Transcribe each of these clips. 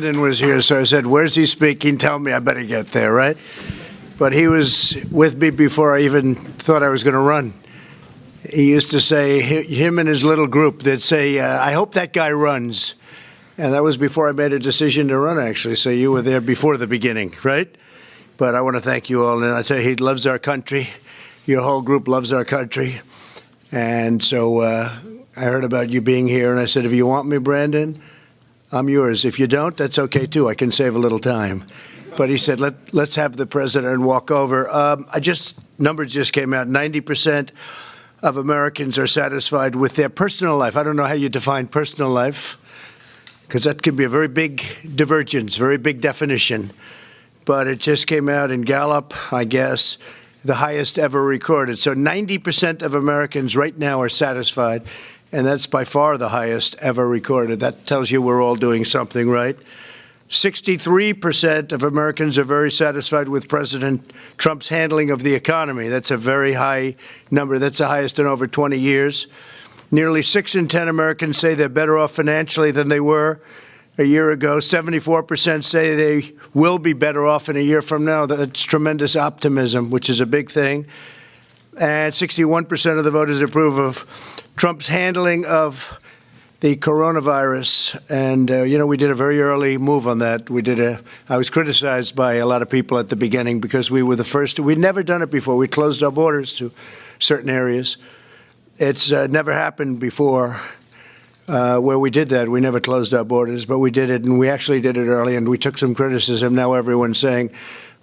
President was here, so I said, where's he speaking? Tell me, I better get there, right? But he was with me before I even thought I was going to run. He used to say, him and his little group, they'd say, I hope that guy runs. And that was before I made a decision to run, actually. So you were there before the beginning, right? But I want to thank you all. And I tell you, he loves our country. Your whole group loves our country. And so I heard about you being here, and I said, if you want me, Brandon, I'm yours. If you don't, that's okay, too. I can save a little time. But he said, let's have the president walk over. Numbers just came out. 90% of Americans are satisfied with their personal life. I don't know how you define personal life, because that can be a very big divergence, very big definition. But it just came out in Gallup, I guess, the highest ever recorded. So 90% of Americans right now are satisfied. And that's by far the highest ever recorded. That tells you we're all doing something right. 63% of Americans are very satisfied with President Trump's handling of the economy. That's a very high number. That's the highest in over 20 years. Nearly 6 in 10 Americans say they're better off financially than they were a year ago. 74% say they will be better off in a year from now. That's tremendous optimism, which is a big thing. And 61% of the voters approve of Trump's handling of the coronavirus. And, we did a very early move on that. I was criticized by a lot of people at the beginning because we were the first. We'd never done it before. We closed our borders to certain areas. It's never happened before where we did that. We never closed our borders, but we did it, and we actually did it early, and we took some criticism. Now everyone's saying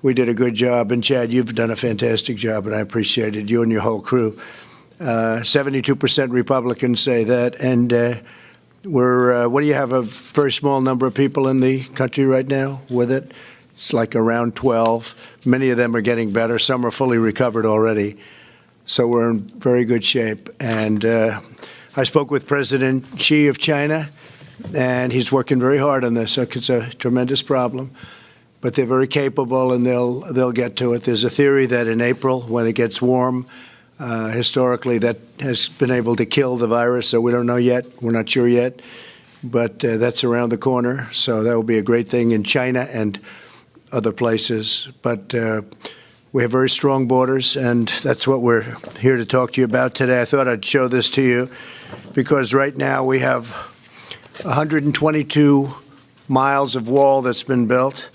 we did a good job. And, Chad, you've done a fantastic job, and I appreciate it, you and your whole crew. 72% Republicans say that. And what do you have, a very small number of people in the country right now with it? It's like around 12. Many of them are getting better. Some are fully recovered already. So we're in very good shape. And I spoke with President Xi of China, and he's working very hard on this. It's a tremendous problem. But they're very capable, and they'll get to it. There's a theory that in April, when it gets warm, historically, that has been able to kill the virus. So we don't know yet. We're not sure yet. But that's around the corner. So that will be a great thing in China and other places. But we have very strong borders, and that's what we're here to talk to you about today. I thought I'd show this to you because right now we have 122 miles of wall that's been built.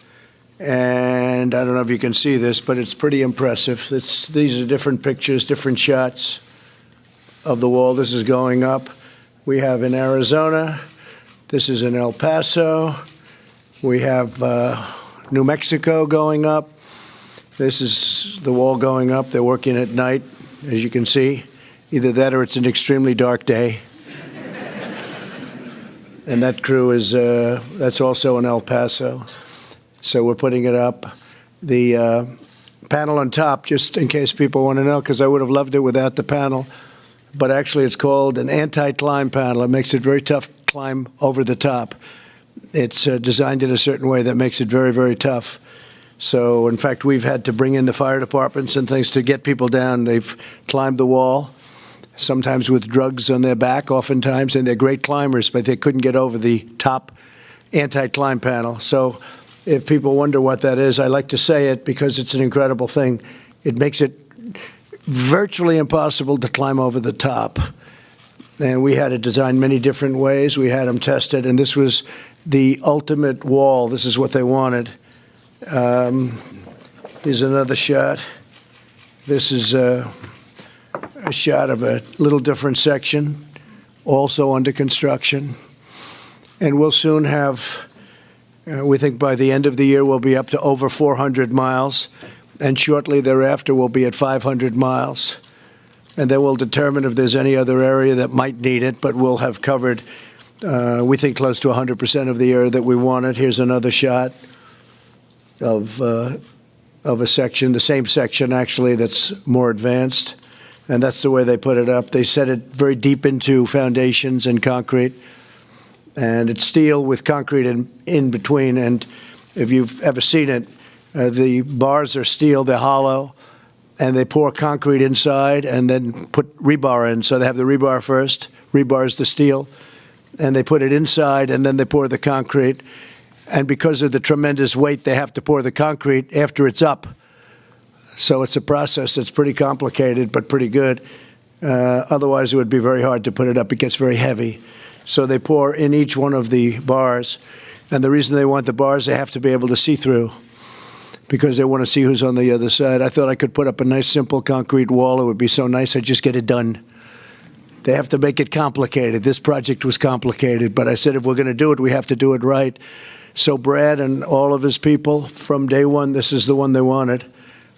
And I don't know if you can see this, but it's pretty impressive. These are different pictures, different shots of the wall. This is going up. We have in Arizona. This is in El Paso. We have New Mexico going up. This is the wall going up. They're working at night, as you can see. Either that or it's an extremely dark day. And that crew is, that's also in El Paso. So we're putting it up. The panel on top, just in case people want to know, because I would have loved it without the panel, but actually it's called an anti-climb panel. It makes it very tough to climb over the top. It's designed in a certain way that makes it very, very tough. So, in fact, we've had to bring in the fire departments and things to get people down. They've climbed the wall, sometimes with drugs on their back, oftentimes, and they're great climbers, but they couldn't get over the top anti-climb panel. So if people wonder what that is, I like to say it because it's an incredible thing. It makes it virtually impossible to climb over the top. And we had it designed many different ways. We had them tested, and this was the ultimate wall. This is what they wanted. Here's another shot. This is a shot of a little different section, also under construction. And we'll soon have, we think by the end of the year, we'll be up to over 400 miles. And shortly thereafter, we'll be at 500 miles. And then we'll determine if there's any other area that might need it, but we'll have covered, we think, close to 100% of the area that we wanted. Here's another shot of a section, the same section, actually, that's more advanced. And that's the way they put it up. They set it very deep into foundations and concrete. And it's steel with concrete in between. And if you've ever seen it, the bars are steel, they're hollow, and they pour concrete inside and then put rebar in. So they have the rebar first. Rebar is the steel. And they put it inside, and then they pour the concrete. And because of the tremendous weight, they have to pour the concrete after it's up. So it's a process that's pretty complicated, but pretty good. Otherwise, it would be very hard to put it up. It gets very heavy. So they pour in each one of the bars. And the reason they want the bars, they have to be able to see through, because they want to see who's on the other side. I thought I could put up a nice, simple concrete wall. It would be so nice. I'd just get it done. They have to make it complicated. This project was complicated. But I said, if we're going to do it, we have to do it right. So Brad and all of his people, from day one, this is the one they wanted.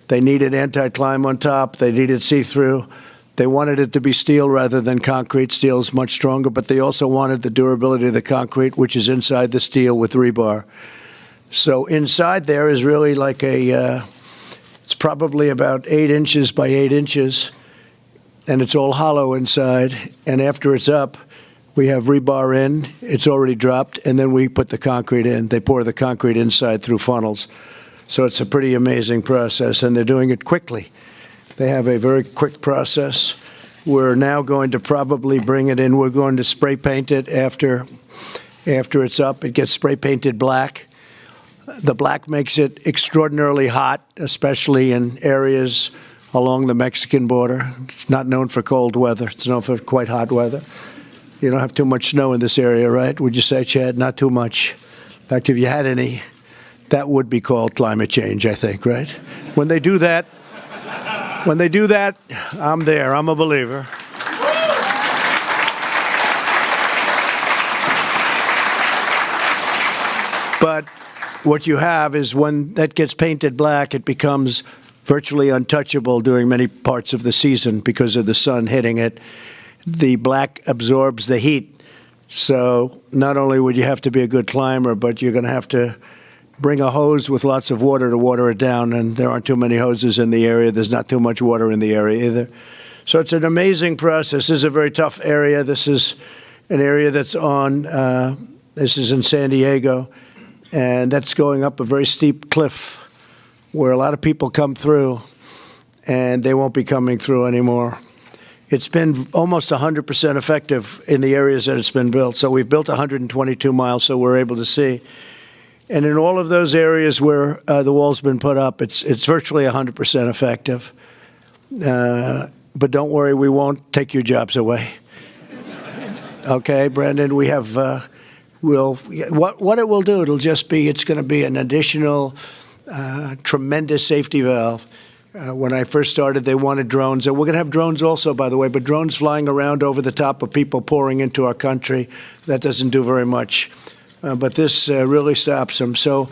They needed anti-climb on top. They needed see-through. They wanted it to be steel rather than concrete. Steel is much stronger, but they also wanted the durability of the concrete, which is inside the steel with rebar. So inside there is really like it's probably about 8 inches by 8 inches, and it's all hollow inside. And after it's up, we have rebar in. It's already dropped, and then we put the concrete in. They pour the concrete inside through funnels. So it's a pretty amazing process, and they're doing it quickly. They have a very quick process. We're now going to probably bring it in. We're going to spray paint it after it's up. It gets spray painted black. The black makes it extraordinarily hot, especially in areas along the Mexican border. It's not known for cold weather. It's known for quite hot weather. You don't have too much snow in this area, right? Would you say, Chad? Not too much. In fact, if you had any, that would be called climate change, I think, right? When they do that, I'm there. I'm a believer. But what you have is when that gets painted black, it becomes virtually untouchable during many parts of the season because of the sun hitting it. The black absorbs the heat. So not only would you have to be a good climber, but you're going to have to bring a hose with lots of water to water it down, and there aren't too many hoses in the area. There's not too much water in the area either. So it's an amazing process. This is a very tough area. This is an area that's on, this is in San Diego, and that's going up a very steep cliff where a lot of people come through, and they won't be coming through anymore. It's been almost 100% effective in the areas that it's been built. So we've built 122 miles, so we're able to see. And in all of those areas where the wall's been put up, it's virtually 100% effective. But don't worry, we won't take your jobs away. Okay, Brandon, we have, what it will do, it's going to be an additional tremendous safety valve. When I first started, they wanted drones. And we're going to have drones also, by the way, but drones flying around over the top of people pouring into our country, that doesn't do very much. But this really stops them. So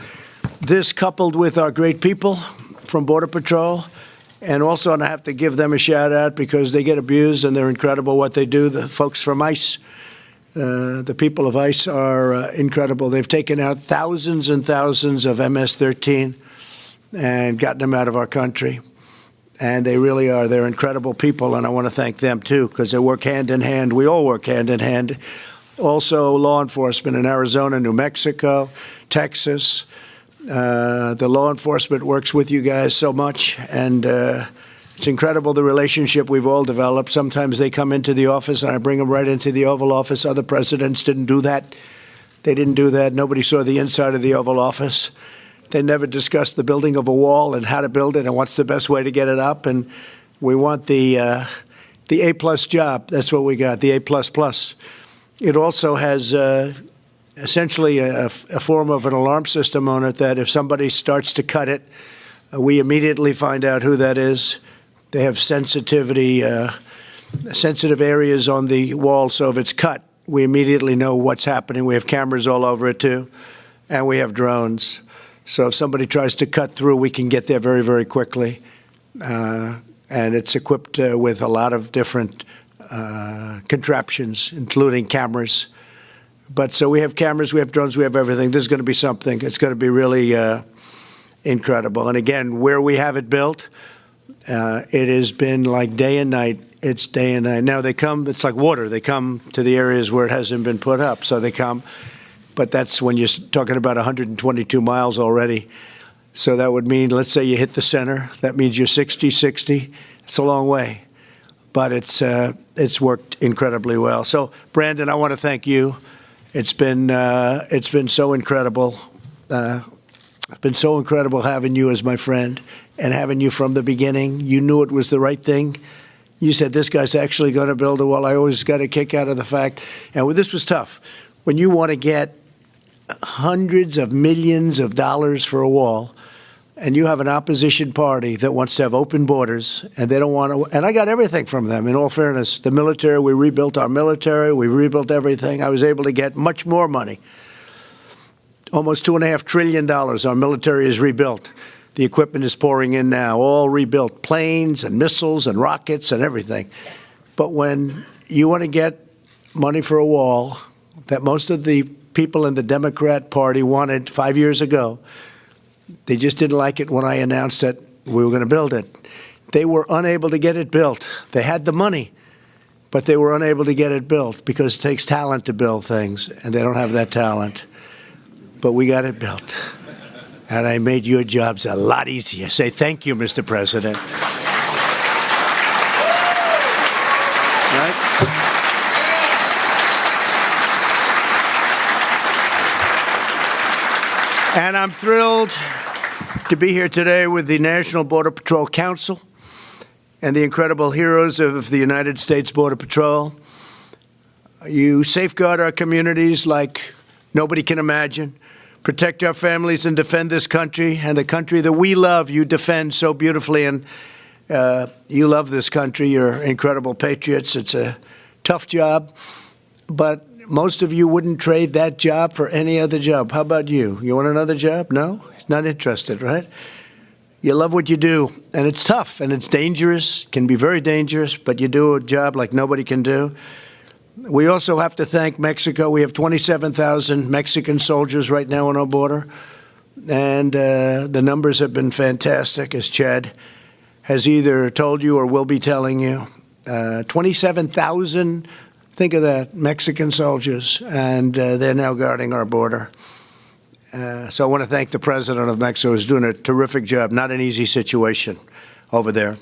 this, coupled with our great people from Border Patrol, and also, and I have to give them a shout out because they get abused and they're incredible what they do. The folks from ICE, the people of ICE are incredible. They've taken out thousands and thousands of MS-13 and gotten them out of our country. And they really are. They're incredible people, and I want to thank them, too, because they work hand in hand. We all work hand in hand. Also, law enforcement in Arizona, New Mexico, Texas. The law enforcement works with you guys so much, and it's incredible the relationship we've all developed. Sometimes they come into the office, and I bring them right into the Oval Office. Other presidents didn't do that. They didn't do that. Nobody saw the inside of the Oval Office. They never discussed the building of a wall and how to build it and what's the best way to get it up. And we want the A-plus job. That's what we got, the A++. It also has essentially a form of an alarm system on it that if somebody starts to cut it, we immediately find out who that is. They have sensitive areas on the wall, so if it's cut, we immediately know what's happening. We have cameras all over it, too, and we have drones. So if somebody tries to cut through, we can get there very, very quickly. And it's equipped with a lot of different contraptions, including cameras. But so we have cameras, we have drones, we have everything. This is going to be something. It's going to be really incredible. And again, where we have it built, it has been like day and night. It's day and night. Now they come, it's like water. They come to the areas where it hasn't been put up. So they come. But that's when you're talking about 122 miles already. So that would mean, let's say you hit the center. That means you're 60-60. It's a long way. But it's worked incredibly well. So, Brandon, I want to thank you. It's been so incredible It's been so incredible having you as my friend and having you from the beginning. You knew it was the right thing. You said, this guy's actually going to build a wall. I always got a kick out of the fact, and this was tough. When you want to get hundreds of millions of dollars for a wall, and you have an opposition party that wants to have open borders, and they don't want to, and I got everything from them, in all fairness. The military, we rebuilt our military, we rebuilt everything. I was able to get much more money. Almost $2.5 trillion our military is rebuilt. The equipment is pouring in now, all rebuilt, planes and missiles and rockets and everything. But when you want to get money for a wall that most of the people in the Democrat Party wanted 5 years ago, they just didn't like it when I announced that we were going to build it. They were unable to get it built. They had the money, but they were unable to get it built because it takes talent to build things, and they don't have that talent. But we got it built. And I made your jobs a lot easier. Say thank you, Mr. President. Right? And I'm thrilled to be here today with the National Border Patrol Council and the incredible heroes of the United States Border Patrol. You safeguard our communities like nobody can imagine. Protect our families and defend this country, and the country that we love, you defend so beautifully, and you love this country. You're incredible patriots. It's a tough job, but most of you wouldn't trade that job for any other job. How about you? You want another job? No? Not interested, right? You love what you do, and it's tough, and it's dangerous, can be very dangerous, but you do a job like nobody can do. We also have to thank Mexico. We have 27,000 Mexican soldiers right now on our border, and the numbers have been fantastic, as Chad has either told you or will be telling you. 27,000, think of that, Mexican soldiers, and they're now guarding our border. So I want to thank the President of Mexico, who's doing a terrific job. Not an easy situation over there.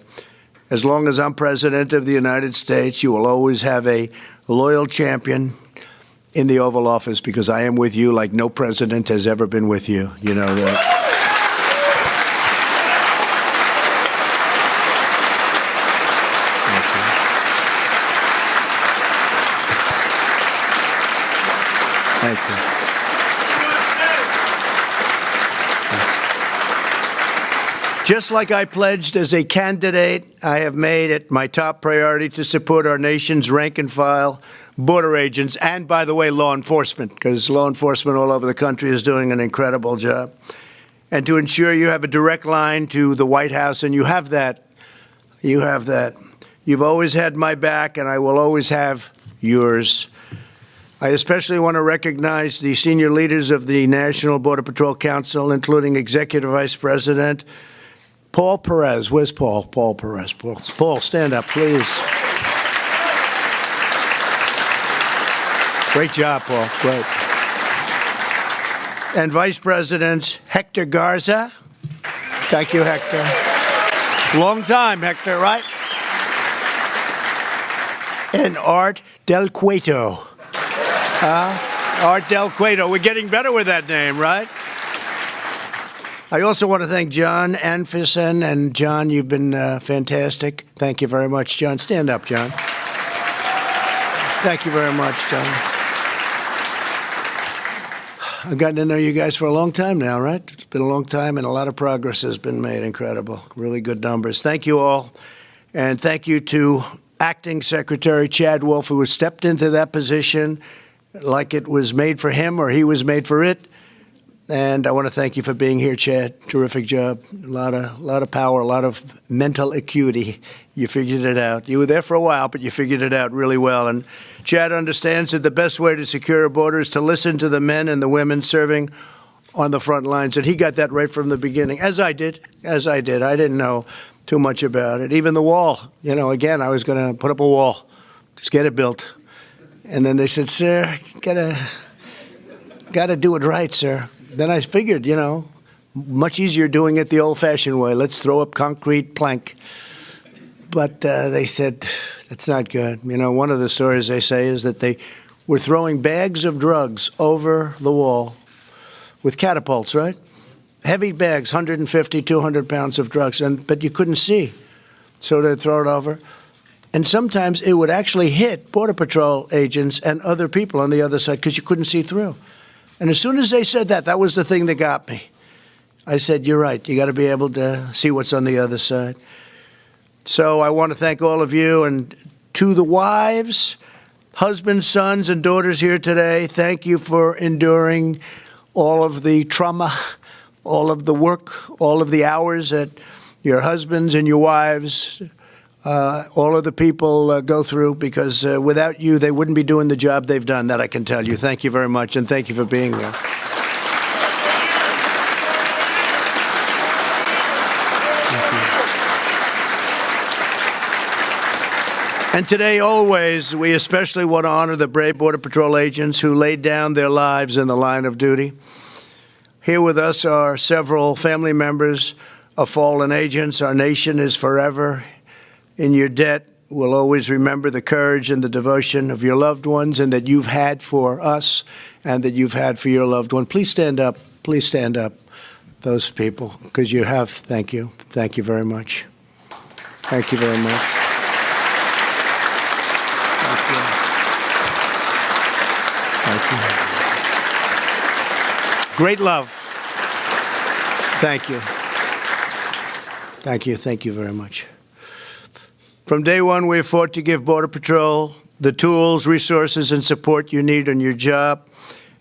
As long as I'm President of the United States, you will always have a loyal champion in the Oval Office, because I am with you like no president has ever been with you. You know that. Thank you. Just like I pledged as a candidate, I have made it my top priority to support our nation's rank-and-file border agents and, by the way, law enforcement, because law enforcement all over the country is doing an incredible job, and to ensure you have a direct line to the White House, and you have that. You have that. You've always had my back, and I will always have yours. I especially want to recognize the senior leaders of the National Border Patrol Council, including Executive Vice President Paul Perez. Where's Paul? Paul Perez. Paul, stand up, please. Great job, Paul. Great. And Vice Presidents Hector Garza. Thank you, Hector. Long time, Hector, right? And Art Del Cueto. Art Del Cueto. We're getting better with that name, right? I also want to thank John Anfison. And John, you've been fantastic. Thank you very much, John. Stand up, John. Thank you very much, John. I've gotten to know you guys for a long time now, right? It's been a long time, and a lot of progress has been made. Incredible. Really good numbers. Thank you all. And thank you to Acting Secretary Chad Wolf, who has stepped into that position like it was made for him or he was made for it. And I want to thank you for being here, Chad. Terrific job. A lot of power, a lot of mental acuity. You figured it out. You were there for a while, but you figured it out really well. And Chad understands that the best way to secure a border is to listen to the men and the women serving on the front lines. And he got that right from the beginning, as I did. I didn't know too much about it. Even the wall. You know, again, I was going to put up a wall. Just get it built. And then they said, sir, gotta do it right, sir. Then I figured, you know, much easier doing it the old-fashioned way. Let's throw up concrete plank. But they said, that's not good. You know, one of the stories they say is that they were throwing bags of drugs over the wall with catapults, right? Heavy bags, 150, 200 pounds of drugs, but you couldn't see. So they'd throw it over. And sometimes it would actually hit Border Patrol agents and other people on the other side because you couldn't see through. And as soon as they said that, that was the thing that got me. I said, you're right. You got to be able to see what's on the other side. So I want to thank all of you, and to the wives, husbands, sons, and daughters here today, thank you for enduring all of the trauma, all of the work, all of the hours that your husbands and your wives, all of the people go through, because without you, they wouldn't be doing the job they've done. That I can tell you. Thank you very much, and thank you for being there. And today, always, we especially want to honor the brave Border Patrol agents who laid down their lives in the line of duty. Here with us are several family members of fallen agents. Our nation is forever in your debt. We'll always remember the courage and the devotion of your loved ones, and that you've had for us and that you've had for your loved one. Please stand up. Please stand up, those people, because you have. Thank you. Thank you very much. Thank you very much. Thank you. Great love. Thank you. Thank you. Thank you very much. From day one, we have fought to give Border Patrol the tools, resources, and support you need on your job.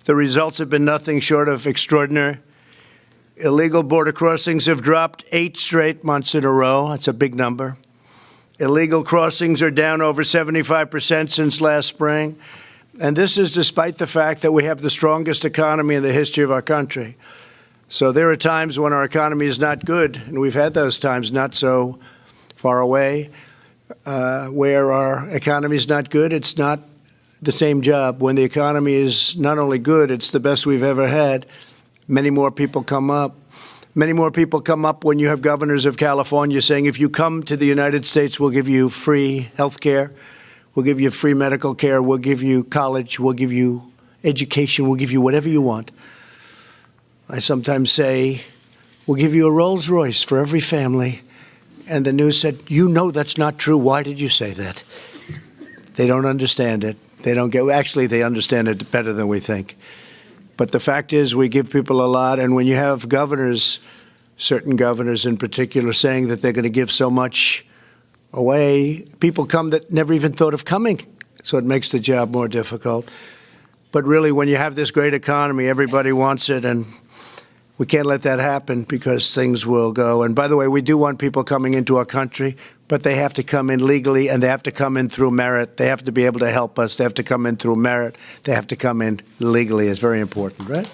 The results have been nothing short of extraordinary. Illegal border crossings have dropped 8 straight months in a row. That's a big number. Illegal crossings are down over 75% since last spring. And this is despite the fact that we have the strongest economy in the history of our country. So there are times when our economy is not good, and we've had those times not so far away, where our economy is not good. It's not the same job. When the economy is not only good, it's the best we've ever had. Many more people come up. Many more people come up when you have governors of California saying, if you come to the United States, we'll give you free health care. We'll give you free medical care. We'll give you college. We'll give you education. We'll give you whatever you want. I sometimes say, we'll give you a Rolls Royce for every family. And the news said, you know that's not true. Why did you say that? They don't understand it. They don't get, actually, they understand it better than we think. But the fact is, we give people a lot. And when you have governors, certain governors in particular, saying that they're going to give so much away, people come that never even thought of coming. So it makes the job more difficult. But really, when you have this great economy, everybody wants it, and we can't let that happen because things will go. And by the way, we do want people coming into our country, but they have to come in legally, and they have to come in through merit. They have to be able to help us. They have to come in through merit. They have to come in legally. It's very important, right?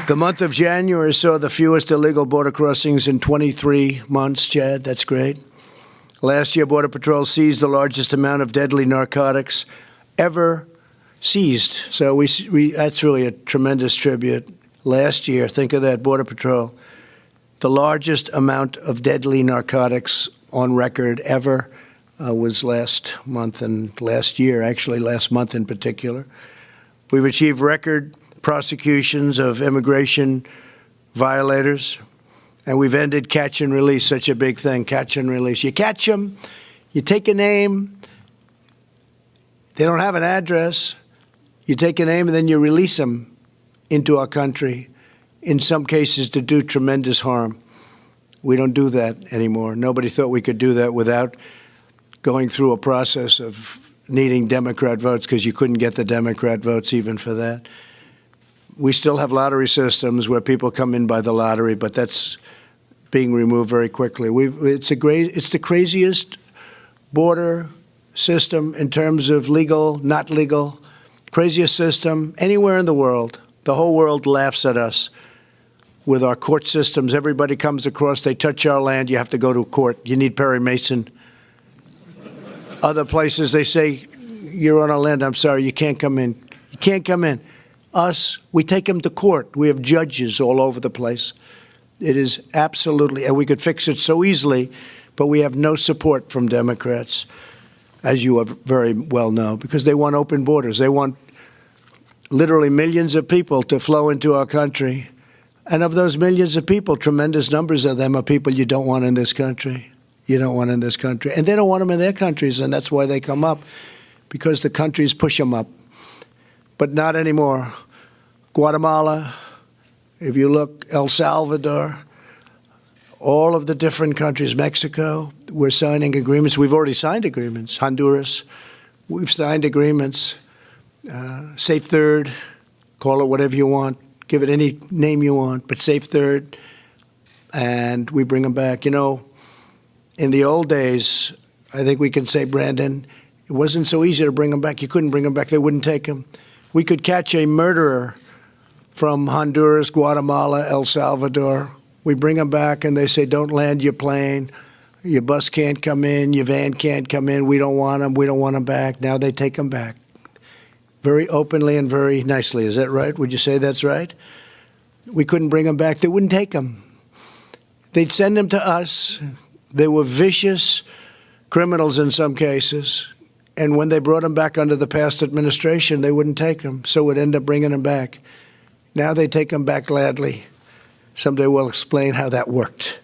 The month of January saw the fewest illegal border crossings in 23 months, Chad. That's great. Last year, Border Patrol seized the largest amount of deadly narcotics ever seized. So that's really a tremendous tribute. Last year, think of that, Border Patrol, the largest amount of deadly narcotics on record ever was last month and last year, actually last month in particular. We've achieved record prosecutions of immigration violators, and we've ended catch and release, such a big thing, catch and release. You catch them, you take a name, they don't have an address, you take a name and then you release them into our country, in some cases to do tremendous harm. We don't do that anymore. Nobody thought we could do that without going through a process of needing Democrat votes, because you couldn't get the Democrat votes even for that. We still have lottery systems where people come in by the lottery, but that's being removed very quickly. It's the craziest border system in terms of legal, not legal, craziest system anywhere in the world. The whole world laughs at us with our court systems. Everybody comes across, they touch our land, you have to go to court. You need Perry Mason. Other places, they say, you're on our land, I'm sorry, you can't come in. You can't come in. Us, we take them to court. We have judges all over the place. It is absolutely, and we could fix it so easily, But we have no support from Democrats, as you very well know, because they want open borders. They want literally millions of people to flow into our country. And of those millions of people, tremendous numbers of them are people you don't want in this country. You don't want in this country. And they don't want them in their countries, and that's why they come up, because the countries push them up. But not anymore. Guatemala, if you look, El Salvador, all of the different countries, Mexico, we're signing agreements. We've already signed agreements. Honduras, we've signed agreements. Safe Third, call it whatever you want, give it any name you want, but Safe Third, and we bring them back. You know, in the old days, I think we can say, Brandon, it wasn't so easy to bring them back. You couldn't bring them back. They wouldn't take them. We could catch a murderer from Honduras, Guatemala, El Salvador. We bring them back, and they say, don't land your plane. Your bus can't come in. Your van can't come in. We don't want them. We don't want them back. Now they take them back. Very openly and very nicely. Is that right? Would you say that's right? We couldn't bring them back. They wouldn't take them. They'd send them to us. They were vicious criminals in some cases. And when they brought them back under the past administration, they wouldn't take them. So we'd end up bringing them back. Now they take them back gladly. Someday we'll explain how that worked.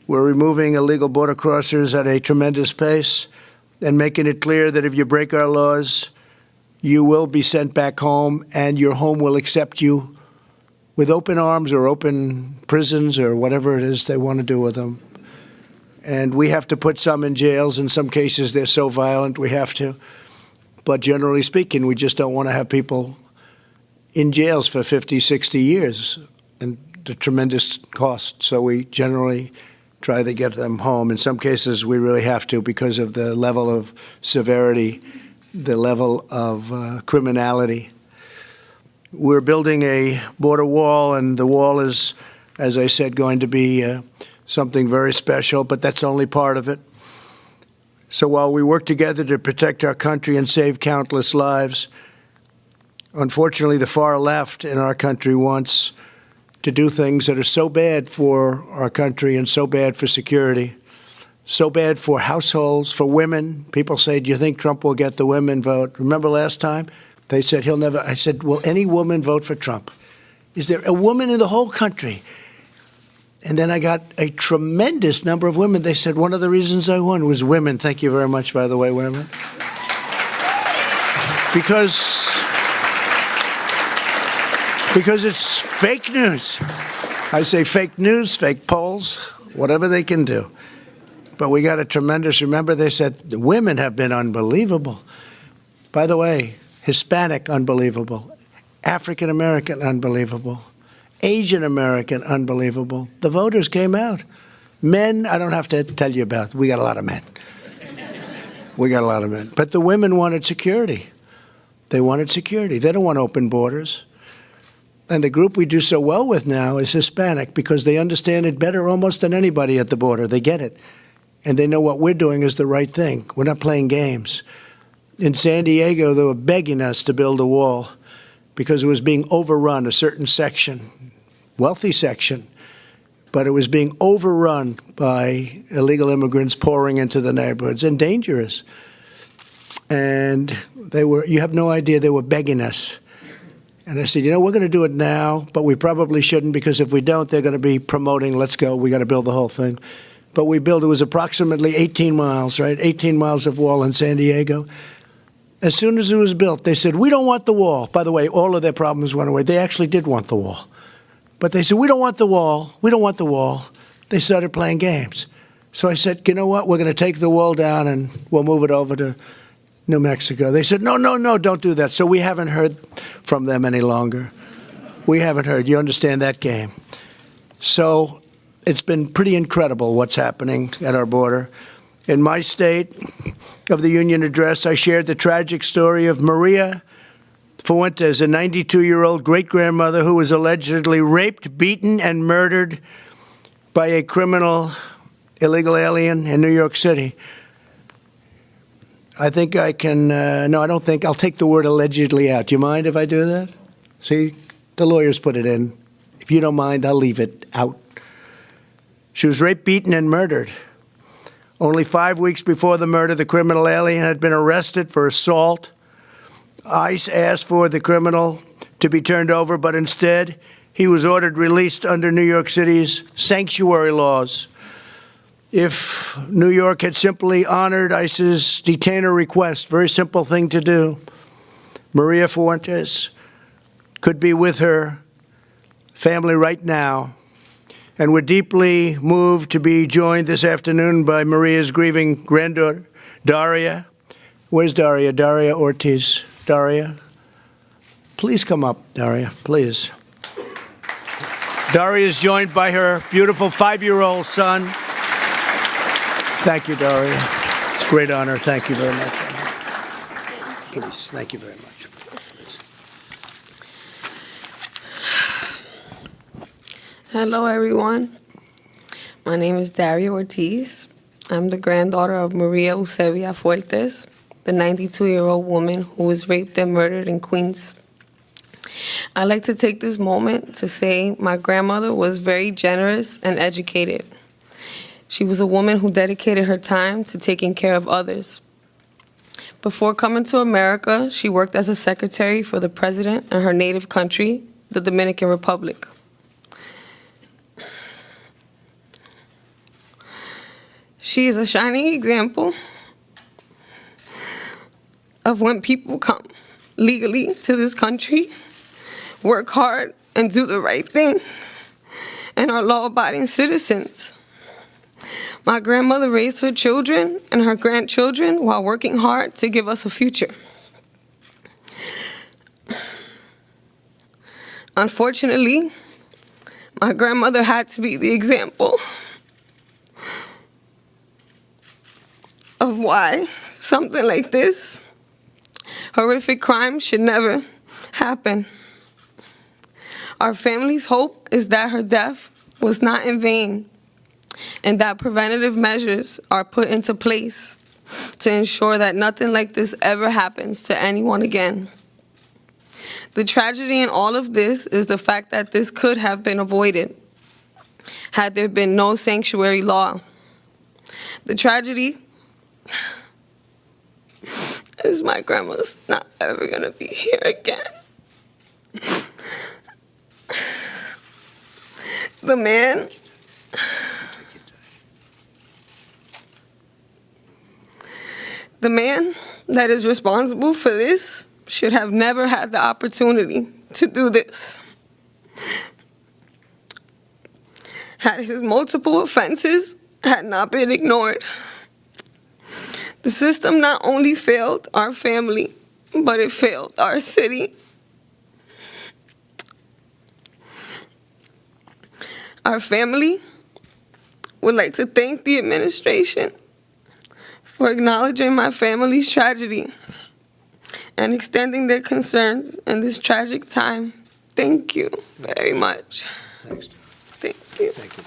We're removing illegal border crossers at a tremendous pace and making it clear that if you break our laws, you will be sent back home, and your home will accept you with open arms or open prisons or whatever it is they want to do with them. And we have to put some in jails. In some cases, they're so violent, we have to. But generally speaking, we just don't want to have people in jails for 50, 60 years and the tremendous cost. So we generally try to get them home. In some cases, we really have to because of the level of severity, the level of criminality. We're building a border wall, and the wall is, as I said, going to be something very special, but that's only part of it. So while we work together to protect our country and save countless lives, unfortunately, the far left in our country wants to do things that are so bad for our country and so bad for security, so bad for households, for women. People say, do you think Trump will get the women vote? Remember last time? They said he'll never. I said, will any woman vote for Trump? Is there a woman in the whole country? And then I got a tremendous number of women. They said one of the reasons I won was women. Thank you very much, by the way, women. Because it's fake news. I say fake news, fake polls, whatever they can do. But we got a tremendous, remember they said the women have been unbelievable. By the way, Hispanic, unbelievable. African American, unbelievable. Asian American, unbelievable. The voters came out. Men, I don't have to tell you about. We got a lot of men. We got a lot of men. But the women wanted security. They wanted security. They don't want open borders. And the group we do so well with now is Hispanic because they understand it better almost than anybody at the border. They get it. And they know what we're doing is the right thing. We're not playing games. In San Diego, they were begging us to build a wall because it was being overrun, a certain section, wealthy section, but it was being overrun by illegal immigrants pouring into the neighborhoods and dangerous. And they were, you have no idea, they were begging us. And I said, you know, we're going to do it now, but we probably shouldn't because if we don't, they're going to be promoting, let's go, we got to build the whole thing. But we built, it was approximately 18 miles, right? 18 miles of wall in San Diego. As soon as it was built, they said, we don't want the wall. By the way, all of their problems went away. They actually did want the wall. But they said, we don't want the wall. We don't want the wall. They started playing games. So I said, you know what? We're going to take the wall down and we'll move it over to New Mexico. They said, no, no, no, don't do that. So we haven't heard from them any longer. We haven't heard. You understand that game. So it's been pretty incredible what's happening at our border. In my State of the Union address, I shared the tragic story of Maria Fuentes, a 92-year-old great-grandmother who was allegedly raped, beaten, and murdered by a criminal illegal alien in New York City. I think I can, no, I don't think, I'll take the word allegedly out. Do you mind if I do that? See, the lawyers put it in. If you don't mind, I'll leave it out. She was raped, beaten, and murdered Only 5 weeks before the murder, the criminal alien had been arrested for assault. ICE asked for the criminal to be turned over, but instead he was ordered released under New York City's sanctuary laws. If New York had simply honored ICE's detainer request, very simple thing to do, Maria Fuentes could be with her family right now. And we're deeply moved to be joined this afternoon by Maria's grieving granddaughter, Daria. Where's Daria? Daria Ortiz. Daria, please come up, Daria, please. Daria is joined by her beautiful 5-year-old son. Thank you, Daria. It's a great honor. Thank you very much. Please, thank you very much. Hello, everyone. My name is Daria Ortiz. I'm the granddaughter of Maria Eusebia Fuentes, the 92-year-old woman who was raped and murdered in Queens. I'd like to take this moment to say my grandmother was very generous and educated. She was a woman who dedicated her time to taking care of others. Before coming to America, she worked as a secretary for the president in her native country, the Dominican Republic. She is a shining example of when people come legally to this country, work hard, and do the right thing, and are law-abiding citizens. My grandmother raised her children and her grandchildren while working hard to give us a future. Unfortunately, my grandmother had to be the example of why something like this horrific crime should never happen. Our family's hope is that her death was not in vain and that preventative measures are put into place to ensure that nothing like this ever happens to anyone again. The tragedy in all of this is the fact that this could have been avoided had there been no sanctuary law. The tragedy is my grandma's not ever gonna be here again. The man that is responsible for this should have never had the opportunity to do this. Had his multiple offenses had not been ignored, the system not only failed our family, but it failed our city. Our family would like to thank the administration for acknowledging my family's tragedy and extending their concerns in this tragic time. Thank you very much. Thanks. Thank you. Thank you.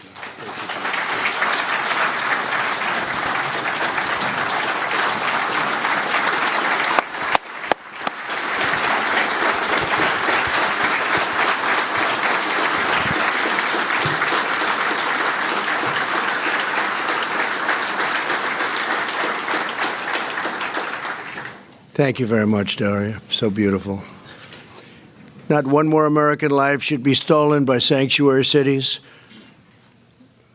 Thank you very much, Daria. So beautiful. Not one more American life should be stolen by sanctuary cities.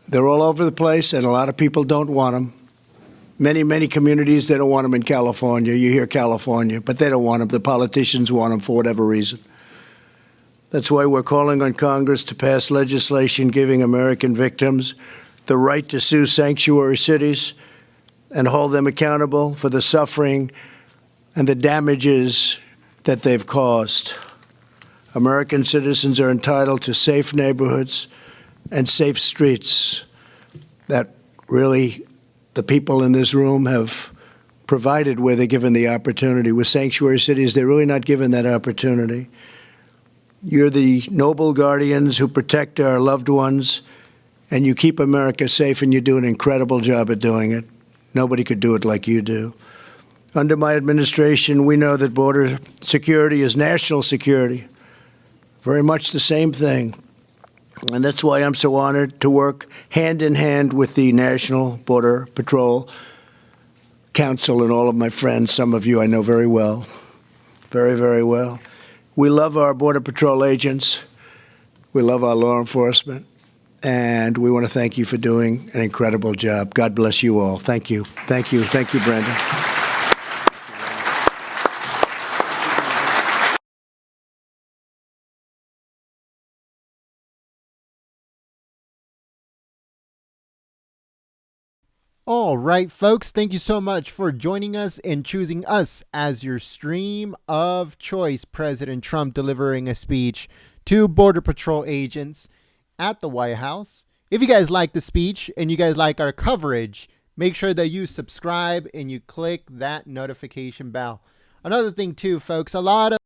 They're all over the place, and a lot of people don't want them. Many communities, they don't want them in California. You hear California, but they don't want them. The politicians want them for whatever reason. That's why we're calling on Congress to pass legislation giving American victims the right to sue sanctuary cities and hold them accountable for the suffering and the damages that they've caused. American citizens are entitled to safe neighborhoods and safe streets that really the people in this room have provided where they're given the opportunity. With sanctuary cities, they're really not given that opportunity. You're the noble guardians who protect our loved ones, and you keep America safe, and you do an incredible job at doing it. Nobody could do it like you do. Under my administration, we know that border security is national security. Very much the same thing. And that's why I'm so honored to work hand in hand with the National Border Patrol Council and all of my friends. Some of you I know very well, very, very well. We love our Border Patrol agents. We love our law enforcement. And we want to thank you for doing an incredible job. God bless you all. Thank you. Thank you. Thank you, Brandon. All right, folks, thank you so much for joining us and choosing us as your stream of choice. President Trump delivering a speech to Border Patrol agents at the White House. If you guys like the speech and you guys like our coverage, make sure that you subscribe and you click that notification bell. Another thing too, folks, a lot of